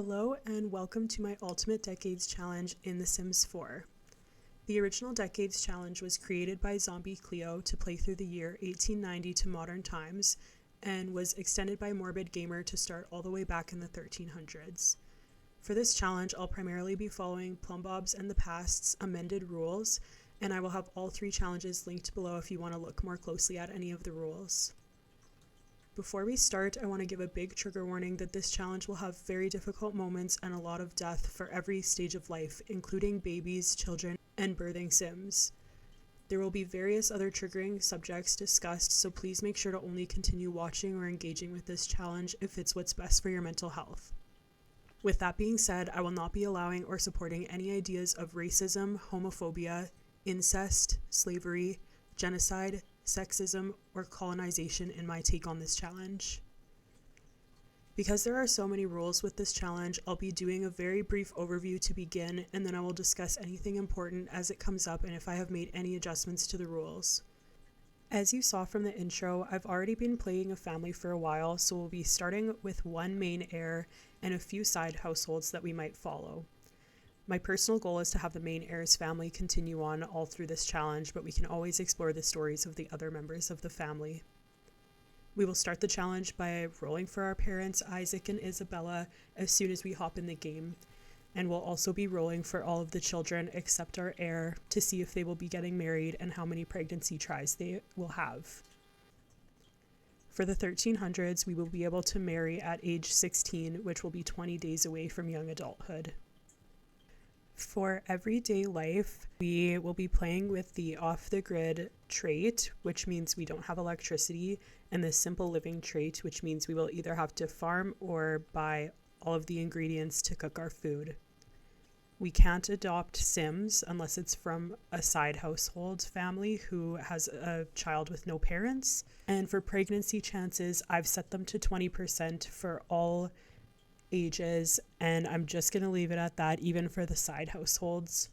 Hello and welcome to my Ultimate Decades Challenge in The Sims 4. The original Decades Challenge was created by Zombie Cleo to play through the year 1890 to modern times and was extended by Morbid Gamer to start all the way back in the 1300s. For this challenge, I'll primarily be following Plumbobs and the Past's amended rules, and I will have all three challenges linked below if you want to look more closely at any of the rules. Before we start, I want to give a big trigger warning that this challenge will have very difficult moments and a lot of death for every stage of life, including babies, children, and birthing Sims. There will be various other triggering subjects discussed, so please make sure to only continue watching or engaging with this challenge if it's what's best for your mental health. With that being said, I will not be allowing or supporting any ideas of racism, homophobia, incest, slavery, genocide, sexism, or colonization in my take on this challenge. Because there are so many rules with this challenge, I'll be doing a very brief overview to begin, and then I will discuss anything important as it comes up and if I have made any adjustments to the rules. As you saw from the intro, I've already been playing a family for a while, so we'll be starting with one main heir and a few side households that we might follow. My personal goal is to have the main heir's family continue on all through this challenge, but we can always explore the stories of the other members of the family. We will start the challenge by rolling for our parents, Isaac and Isabella, as soon as we hop in the game, and we'll also be rolling for all of the children except our heir to see if they will be getting married and how many pregnancy tries they will have. For the 1300s, we will be able to marry at age 16, which will be 20 days away from young adulthood. For everyday life, we will be playing with the off-the-grid trait, which means we don't have electricity, and the simple living trait, which means we will either have to farm or buy all of the ingredients to cook our food. We can't adopt Sims unless it's from a side household family who has a child with no parents. And for pregnancy chances, I've set them to 20% for all ages, and I'm just going to leave it at that even for the side households.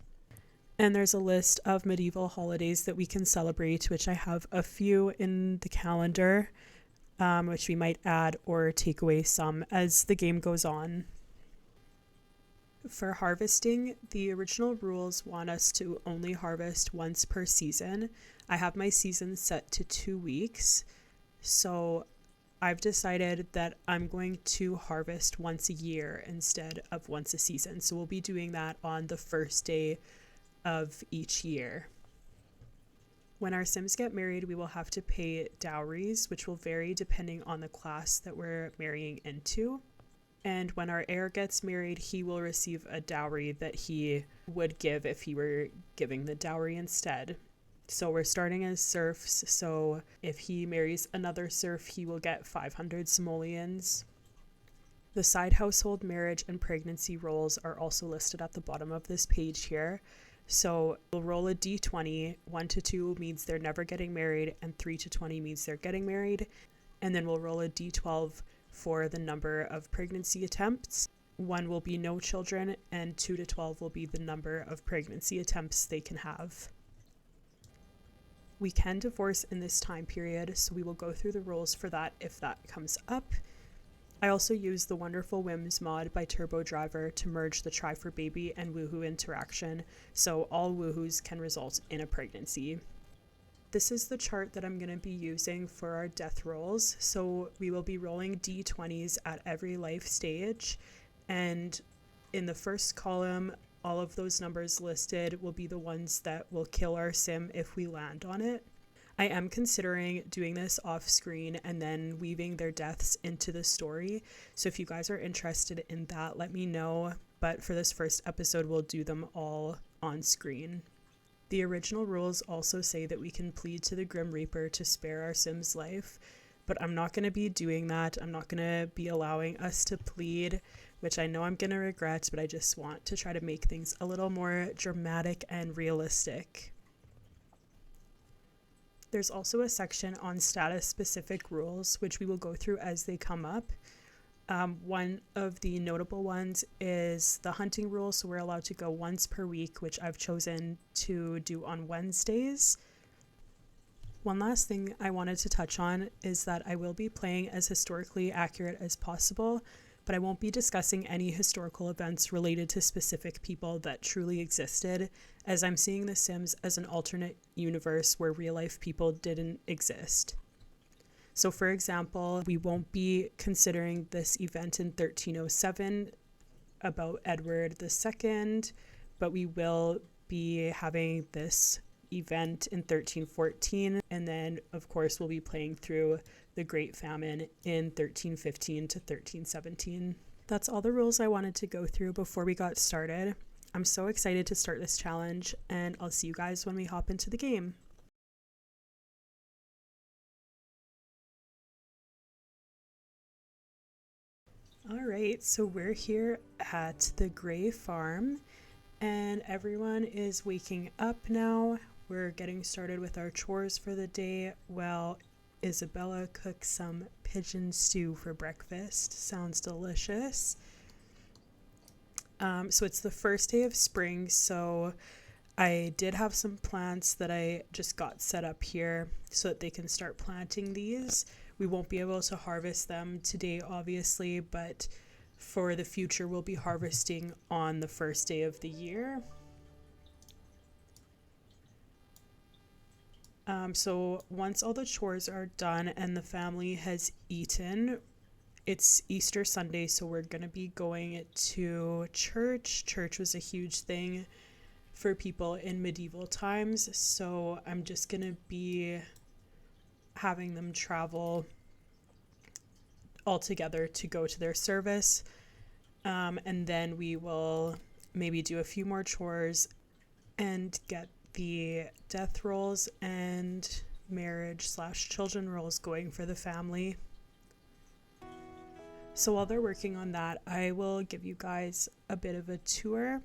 And there's a list of medieval holidays that we can celebrate, which I have a few in the calendar, which we might add or take away some as the game goes on. For harvesting, the original rules want us to only harvest once per season. I have my season set to 2 weeks, so I've decided that I'm going to harvest once a year instead of once a season. So we'll be doing that on the first day of each year. When our Sims get married, we will have to pay dowries, which will vary depending on the class that we're marrying into. And when our heir gets married, he will receive a dowry that he would give if he were giving the dowry instead. So we're starting as serfs, so if he marries another serf, he will get 500 simoleons. The side household marriage and pregnancy rolls are also listed at the bottom of this page here. So we'll roll a d20, 1 to 2 means they're never getting married, and 3 to 20 means they're getting married. And then we'll roll a d12 for the number of pregnancy attempts. 1 will be no children, and 2 to 12 will be the number of pregnancy attempts they can have. We can divorce in this time period, so we will go through the rules for that if that comes up. I also use the Wonderful Whims mod by Turbo Driver to merge the Try for Baby and Woohoo interaction, so all woohoos can result in a pregnancy. This is the chart that I'm going to be using for our death rolls, so we will be rolling d20s at every life stage, and in the first column, all of those numbers listed will be the ones that will kill our sim if we land on it. I am considering doing this off screen and then weaving their deaths into the story. So if you guys are interested in that, let me know. But for this first episode, we'll do them all on screen. The original rules also say that we can plead to the Grim Reaper to spare our sim's life, but I'm not going to be doing that. I'm not going to be allowing us to plead, which I know I'm going to regret, but I just want to try to make things a little more dramatic and realistic. There's also a section on status-specific rules, which we will go through as they come up. One of the notable ones is the hunting rule, so we're allowed to go once per week, which I've chosen to do on Wednesdays. One last thing I wanted to touch on is that I will be playing as historically accurate as possible, but I won't be discussing any historical events related to specific people that truly existed, as I'm seeing The Sims as an alternate universe where real life people didn't exist. So for example, we won't be considering this event in 1307 about Edward II, but we will be having this event in 1314, and then of course we'll be playing through the Great Famine in 1315 to 1317. That's all the rules I wanted to go through before we got started. I'm so excited to start this challenge, and I'll see you guys when we hop into the game. Alright, so we're here at the Gray Farm, and everyone is waking up now. We're getting started with our chores for the day while Isabella cooks some pigeon stew for breakfast. Sounds delicious. So it's the first day of spring, so I did have some plants that I just got set up here so that they can start planting these. We won't be able to harvest them today, obviously, but for the future, we'll be harvesting on the first day of the year. So once all the chores are done and the family has eaten, it's Easter Sunday, so we're going to be going to church. Church was a huge thing for people in medieval times, so I'm just going to be having them travel all together to go to their service, and then we will maybe do a few more chores and get the death rolls and marriage/children rolls going for the family. So while they're working on that, I will give you guys a bit of a tour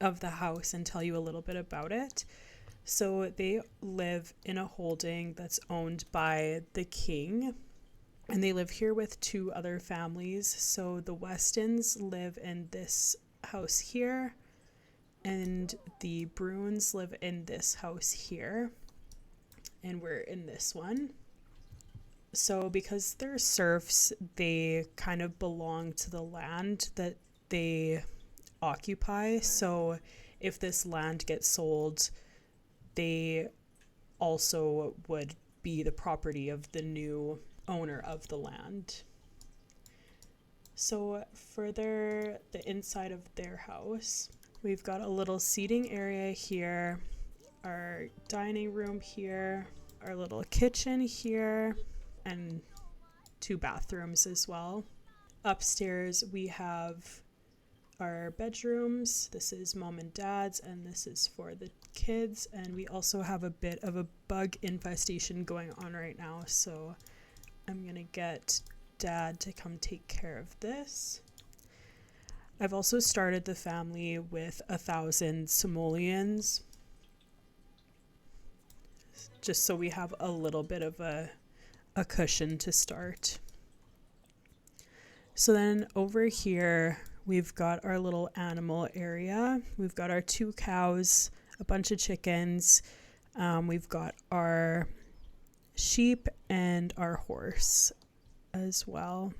of the house and tell you a little bit about it. So they live in a holding that's owned by the king, and they live here with two other families. So the Westons live in this house here, and the Bruins live in this house here, and we're in this one. So because they're serfs, they kind of belong to the land that they occupy. So if this land gets sold, they also would be the property of the new owner of the land. So for the inside of their house, we've got a little seating area here, our dining room here, our little kitchen here, and two bathrooms as well. Upstairs we have our bedrooms. This is mom and dad's, and this is for the kids, and we also have a bit of a bug infestation going on right now, so I'm gonna get dad to come take care of this. I've also started the family with 1,000 simoleons, just so we have a little bit of a cushion to start. So then over here, we've got our little animal area. We've got our 2 cows, a bunch of chickens. We've got our sheep and our horse as well.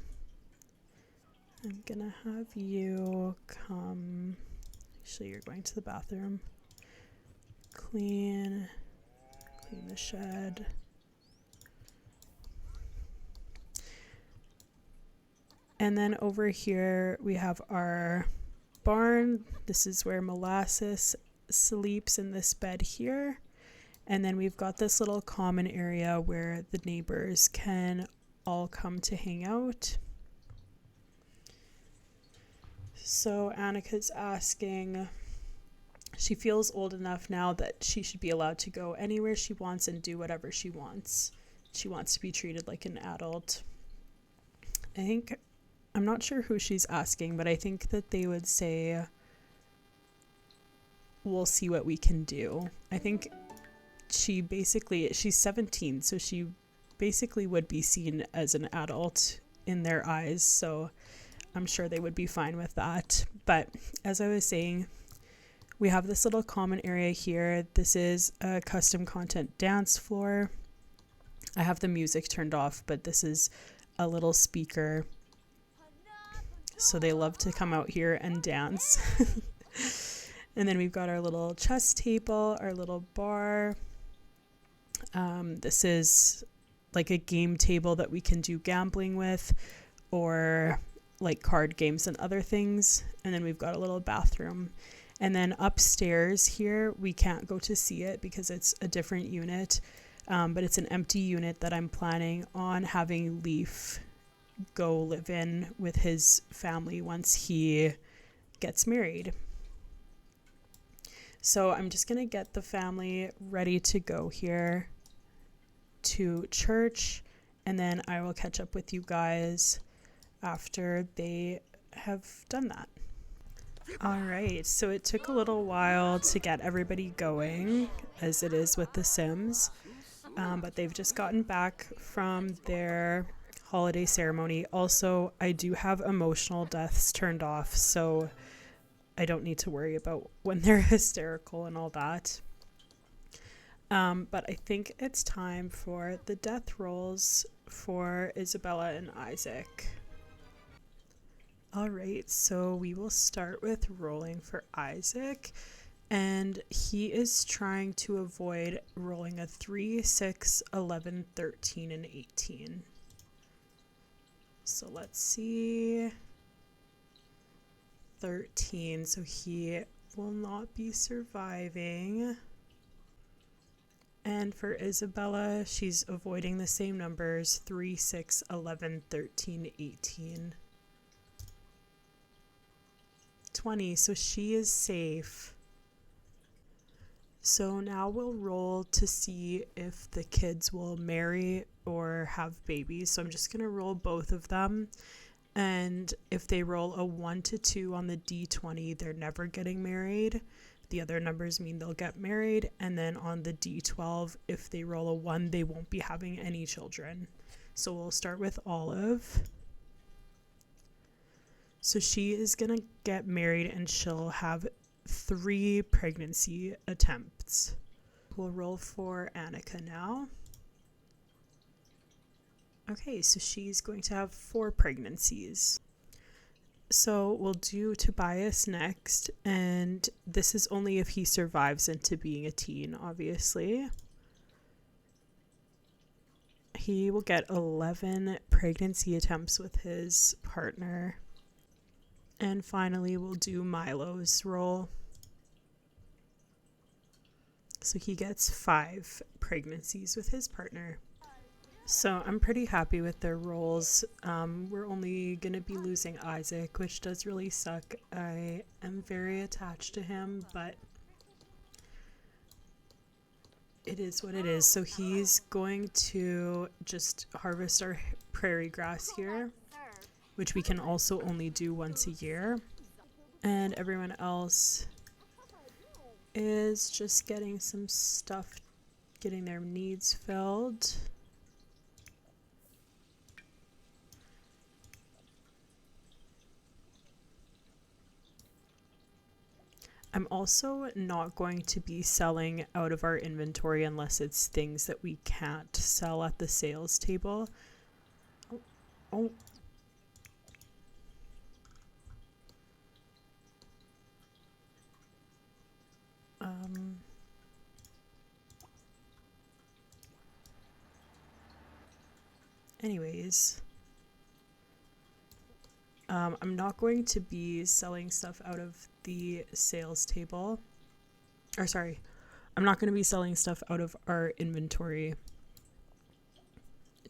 I'm gonna have you come. Actually, you're going to the bathroom. Clean the shed. And then over here we have our barn. This is where Molasses sleeps, in this bed here. And then we've got this little common area where the neighbors can all come to hang out. So Annika's asking, she feels old enough now that she should be allowed to go anywhere she wants and do whatever she wants. She wants to be treated like an adult. I'm not sure who she's asking, but I think that they would say, we'll see what we can do. I think she's 17, so she basically would be seen as an adult in their eyes, so I'm sure they would be fine with that. But as I was saying, we have this little common area here. This is a custom content dance floor. I have the music turned off, but this is a little speaker so they love to come out here and dance. And then we've got our little chess table, our little bar. This is like a game table that we can do gambling with, or like card games and other things. And then we've got a little bathroom. And then upstairs here, we can't go to see it because it's a different unit, but it's an empty unit that I'm planning on having Leaf go live in with his family once he gets married. So I'm just going to get the family ready to go here to church, and then I will catch up with you guys after they have done that. All right, so it took a little while to get everybody going, as it is with The Sims, but they've just gotten back from their holiday ceremony. Also, I do have emotional deaths turned off, so I don't need to worry about when they're hysterical and all that. But I think it's time for the death rolls for Isabella and Isaac. All right, so we will start with rolling for Isaac, and he is trying to avoid rolling a 3, 6, 11, 13, and 18. So let's see. 13, so he will not be surviving. And for Isabella, she's avoiding the same numbers, 3, 6, 11, 13, 18. 20, so she is safe. So now we'll roll to see if the kids will marry or have babies. So I'm just going to roll both of them. And if they roll a 1 to 2 on the D20, they're never getting married. The other numbers mean they'll get married. And then on the D12, if they roll a 1, they won't be having any children. So we'll start with Olive. So she is going to get married and she'll have 3 pregnancy attempts. We'll roll for Annika now. Okay, so she's going to have 4 pregnancies. So we'll do Tobias next, and this is only if he survives into being a teen, obviously. He will get 11 pregnancy attempts with his partner. And finally, we'll do Milo's roll. So he gets 5 pregnancies with his partner. So I'm pretty happy with their rolls. We're only going to be losing Isaac, which does really suck. I am very attached to him, but it is what it is. So he's going to just harvest our prairie grass here, which we can also only do once a year. And everyone else is just getting some stuff, getting their needs filled. I'm also not going to be selling out of our inventory unless it's things that we can't sell at the sales table. Oh. Anyways, I'm not going to be selling stuff out of the sales table. Or sorry, I'm not going to be selling stuff out of our inventory.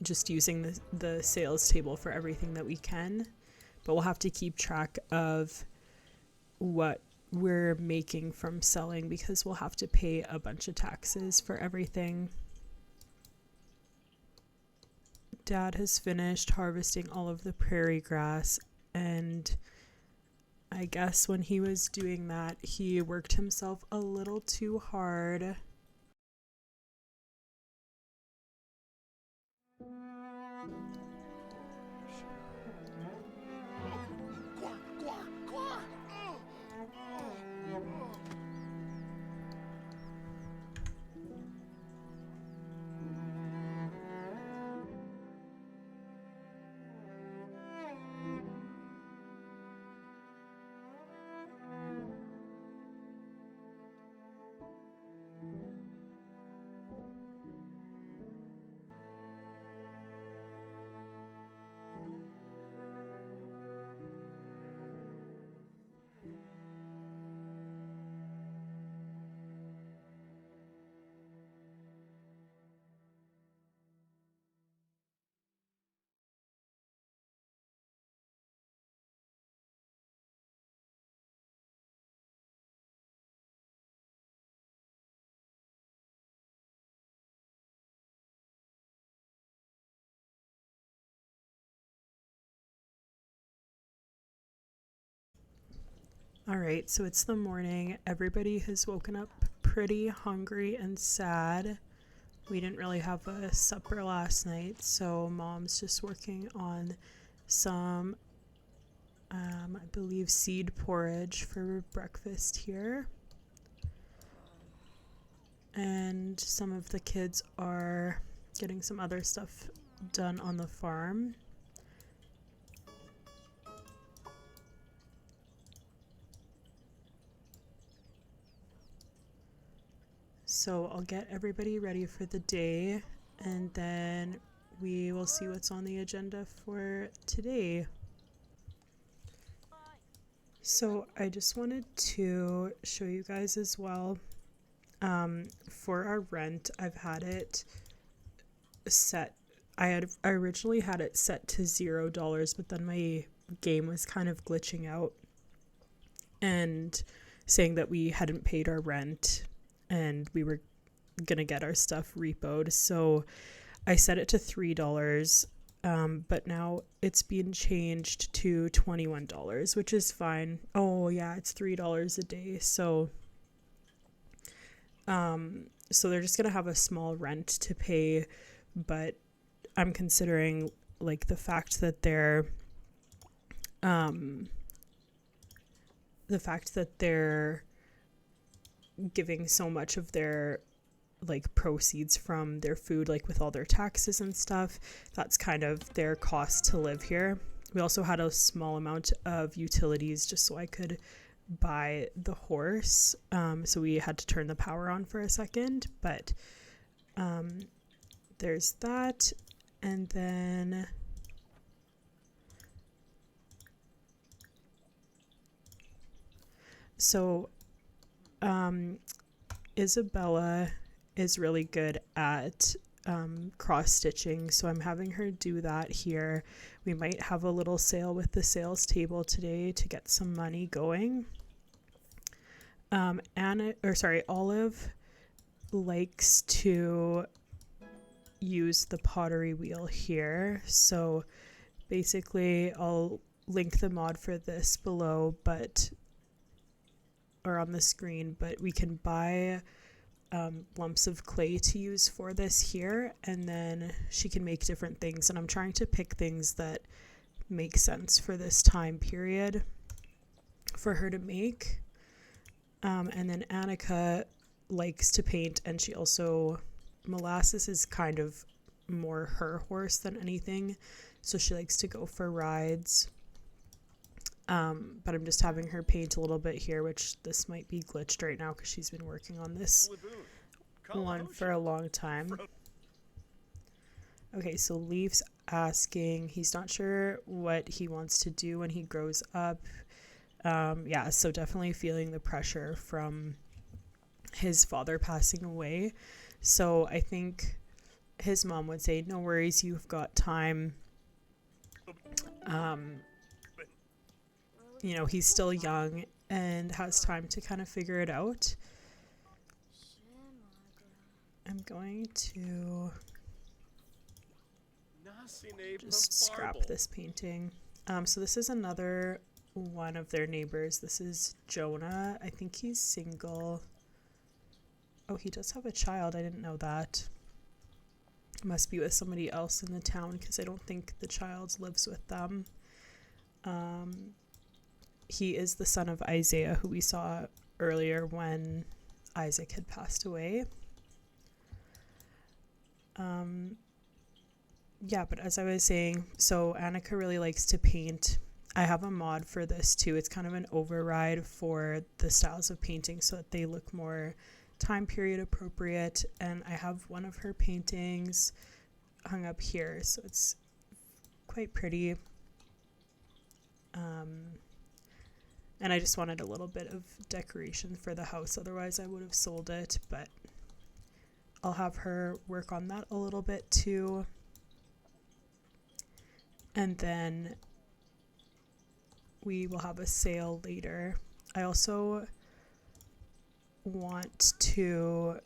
Just using the sales table for everything that we can. But we'll have to keep track of what we're making from selling because we'll have to pay a bunch of taxes for everything. Dad has finished harvesting all of the prairie grass, and I guess when he was doing that, he worked himself a little too hard. All right, so it's the morning. Everybody has woken up pretty hungry and sad. We didn't really have a supper last night, so Mom's just working on some, I believe, seed porridge for breakfast here. And some of the kids are getting some other stuff done on the farm. So I'll get everybody ready for the day, and then we will see what's on the agenda for today. So I just wanted to show you guys as well. For our rent, I've had it set. I originally had it set to $0, but then my game was kind of glitching out and saying that we hadn't paid our rent and we were gonna get our stuff repoed. So I set it to $3, but now it's been changed to $21, which is fine. Oh yeah, it's $3 a day. So they're just gonna have a small rent to pay, but I'm considering like the fact that they're giving so much of their like proceeds from their food, like with all their taxes and stuff, that's kind of their cost to live here. We also had a small amount of utilities just so I could buy the horse, so we had to turn the power on for a second, but there's that. And then so Isabella is really good at cross stitching, so I'm having her do that here. We might have a little sale with the sales table today to get some money going. Olive likes to use the pottery wheel here, so basically I'll link the mod for this below, or on the screen, but we can buy lumps of clay to use for this here, and then she can make different things, and I'm trying to pick things that make sense for this time period for her to make. And then Annika likes to paint, and she also, Molasses is kind of more her horse than anything, so she likes to go for rides. But I'm just having her paint a little bit here, which this might be glitched right now because she's been working on this one for a long time. Okay, so Leaf's asking, he's not sure what he wants to do when he grows up. Yeah, so definitely feeling the pressure from his father passing away. So I think his mom would say, no worries, you've got time. He's still young and has time to kind of figure it out. I'm going to just scrap this painting. So this is another one of their neighbors. This is Jonah. I think he's single. Oh, he does have a child. I didn't know that. Must be with somebody else in the town because I don't think the child lives with them. He is the son of Isaiah, who we saw earlier when Isaac had passed away. Yeah, but as I was saying, so Annika really likes to paint. I have a mod for this too. It's kind of an override for the styles of painting so that they look more time period appropriate. And I have one of her paintings hung up here, so it's quite pretty. And I just wanted a little bit of decoration for the house. Otherwise, I would have sold it, but I'll have her work on that a little bit too. And then we will have a sale later. I also want to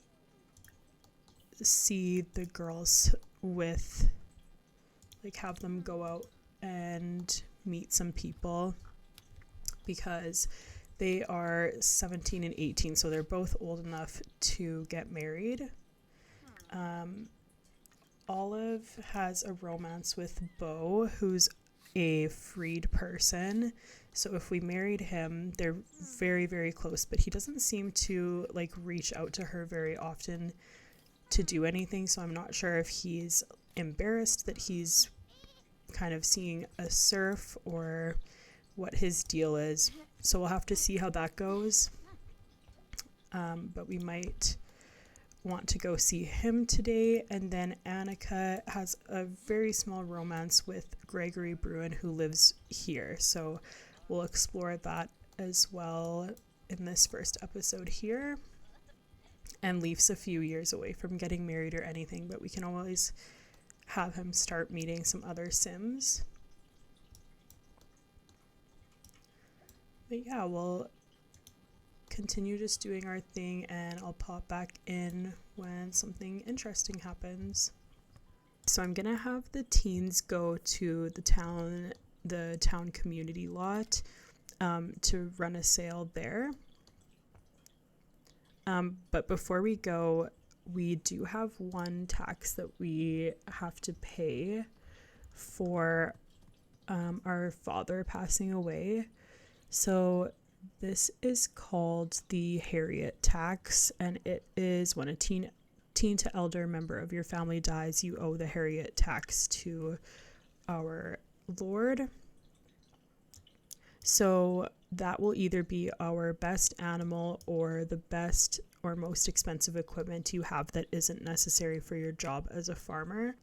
see the girls have them go out and meet some people, because They are 17 and 18, so they're both old enough to get married. Olive has a romance with Beau, who's a freed person. So if we married him, they're very, very close, but he doesn't seem to like reach out to her very often to do anything. So I'm not sure if he's embarrassed that he's kind of seeing a serf or what his deal is. So we'll have to see how that goes. But we might want to go see him today. And then Annika has a very small romance with Gregory Bruin, who lives here. So we'll explore that as well in this first episode here. And Leaf's a few years away from getting married or anything, but we can always have him start meeting some other Sims. But yeah, we'll continue just doing our thing, and I'll pop back in when something interesting happens. So I'm gonna have the teens go to the town community lot to run a sale there. But before we go, we do have one tax that we have to pay for our father passing away. So this is called the Harriet tax, and it is when a teen to elder member of your family dies, you owe the Harriet tax to our Lord. So that will either be our best animal or the best or most expensive equipment you have that isn't necessary for your job as a farmer.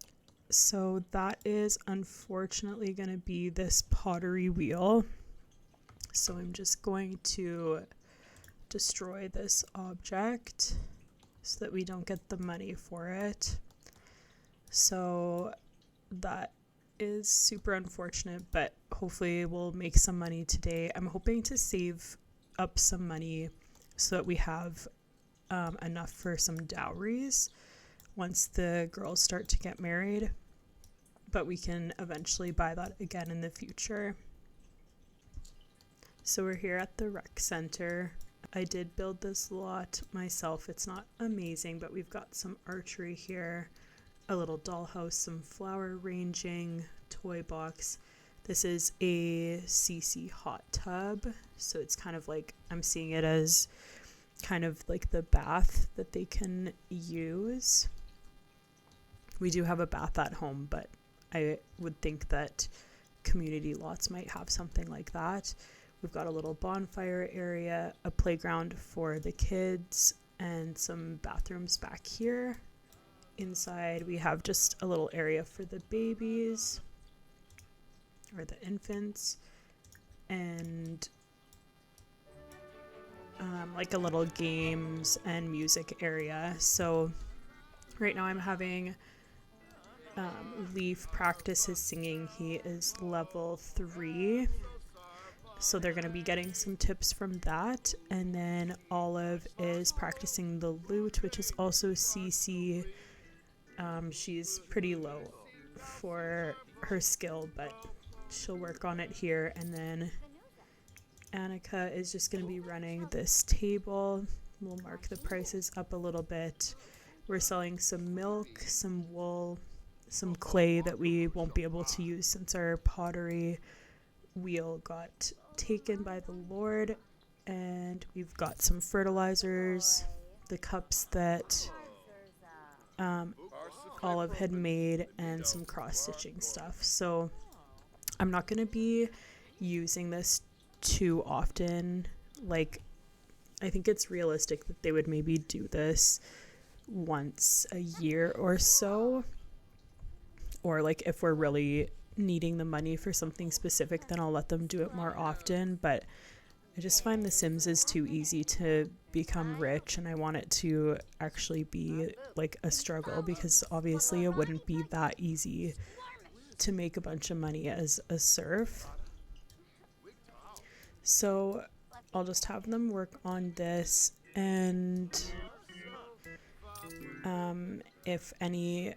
So that is unfortunately going to be this pottery wheel. So I'm just going to destroy this object so that we don't get the money for it. So that is super unfortunate, but hopefully we'll make some money today. I'm hoping to save up some money so that we have enough for some dowries once the girls start to get married, but we can eventually buy that again in the future. So we're here at the rec center. I did build this lot myself. It's not amazing, but we've got some archery here, a little dollhouse, some flower arranging, toy box. This is a CC hot tub, so it's kind of like, I'm seeing it as kind of like the bath that they can use. We do have a bath at home, but I would think that community lots might have something like that. We've got a little bonfire area, a playground for the kids, and some bathrooms back here. Inside we have just a little area for the babies or the infants, and like a little games and music area. So right now I'm having Leaf practice his singing. He is level 3. So they're going to be getting some tips from that. And then Olive is practicing the lute, which is also CC. She's pretty low for her skill, but she'll work on it here. And then Annika is just going to be running this table. We'll mark the prices up a little bit. We're selling some milk, some wool, some clay that we won't be able to use since our pottery wheel got taken by the Lord. And we've got some fertilizers, the cups that Olive had made, and some cross-stitching stuff. So I'm not going to be using this too often. Like, I think it's realistic that they would maybe do this once a year or so, or like if we're really needing the money for something specific, then I'll let them do it more often. But I just find The Sims is too easy to become rich, and I want it to actually be like a struggle, because obviously it wouldn't be that easy to make a bunch of money as a serf. So I'll just have them work on this, and if any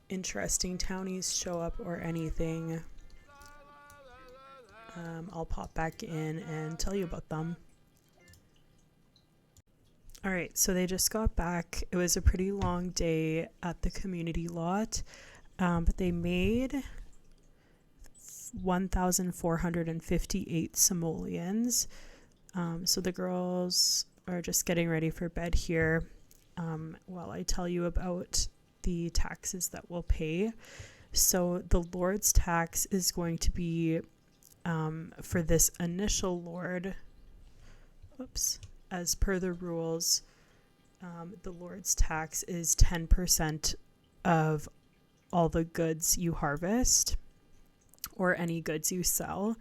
interesting townies show up or anything, I'll pop back in and tell you about them. All right, so they just got back. It was a pretty long day at the community lot, but they made 1,458 simoleons. So the girls are just getting ready for bed here while I tell you about the taxes that we'll pay. So the Lord's tax is going to be for this initial Lord. As per the rules, the Lord's tax is 10% of all the goods you harvest or any goods you sell.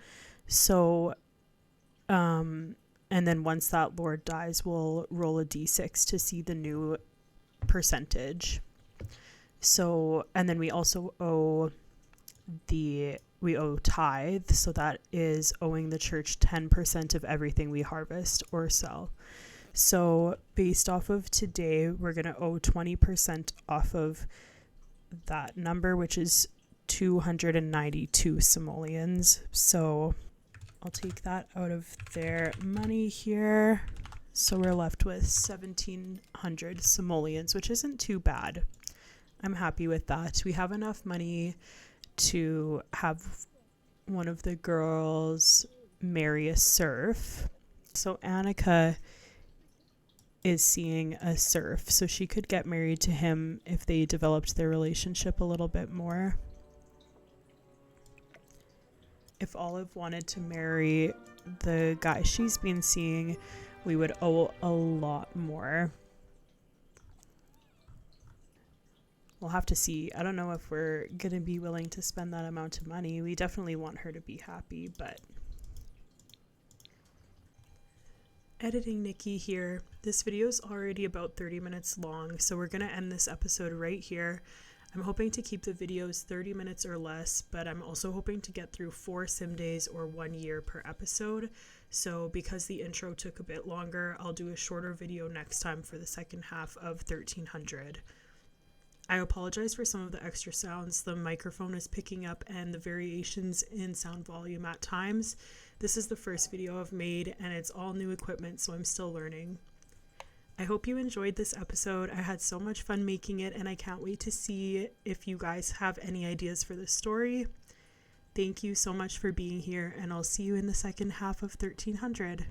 So, and then once that Lord dies, we'll roll a d6 to see the new percentage. So, and then we also owe tithe, so that is owing the church 10% of everything we harvest or sell. So based off of today, we're going to owe 20% off of that number, which is 292 simoleons. So I'll take that out of their money here. So we're left with 1,700 simoleons, which isn't too bad. I'm happy with that. We have enough money to have one of the girls marry a serf. So Annika is seeing a serf, so she could get married to him if they developed their relationship a little bit more. If Olive wanted to marry the guy she's been seeing, we would owe a lot more. We'll have to see. I don't know if we're going to be willing to spend that amount of money. We definitely want her to be happy, but... Editing Nikki here. This video is already about 30 minutes long, so we're going to end this episode right here. I'm hoping to keep the videos 30 minutes or less, but I'm also hoping to get through 4 sim days or 1 year per episode. So because the intro took a bit longer, I'll do a shorter video next time for the second half of 1300. I apologize for some of the extra sounds the microphone is picking up and the variations in sound volume at times. This is the first video I've made and it's all new equipment, so I'm still learning. I hope you enjoyed this episode. I had so much fun making it and I can't wait to see if you guys have any ideas for this story. Thank you so much for being here and I'll see you in the second half of 1300.